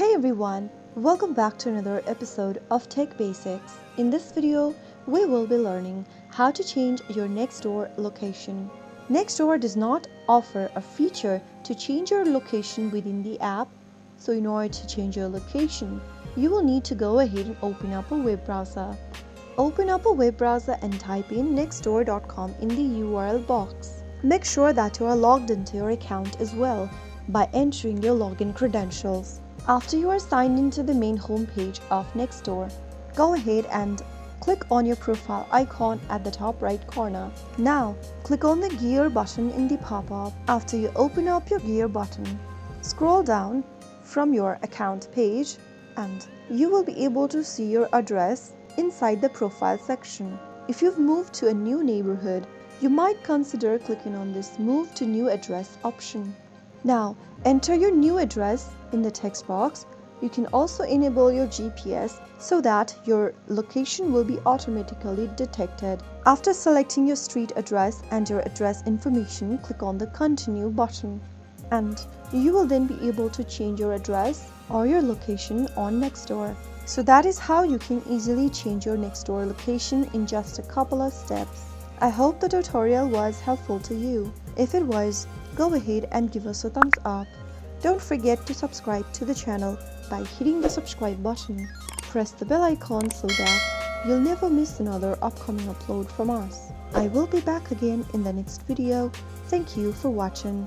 Hey everyone, welcome back to another episode of Tech Basics. In this video, we will be learning how to change your Nextdoor location. Nextdoor does not offer a feature to change your location within the app, so in order to change your location, you will need to go ahead and open up a web browser. Open up a web browser and type in nextdoor.com in the URL box. Make sure that you are logged into your account as well by entering your login credentials. After you are signed into the main homepage of Nextdoor, go ahead and click on your profile icon at the top right corner. Now, click on the gear button in the pop-up. After you open up your gear button, scroll down from your account page and you will be able to see your address inside the profile section. If you've moved to a new neighborhood, you might consider clicking on this Move to New Address option. Now, enter your new address in the text box. You can also enable your GPS so that your location will be automatically detected. After selecting your street address and your address information, click on the Continue button. And you will then be able to change your address or your location on Nextdoor. So that is how you can easily change your Nextdoor location in just a couple of steps. I hope the tutorial was helpful to you. If it was, go ahead and give us a thumbs up. Don't forget to subscribe to the channel by hitting the subscribe button. Press the bell icon so that you'll never miss another upcoming upload from us. I will be back again in the next video. Thank you for watching.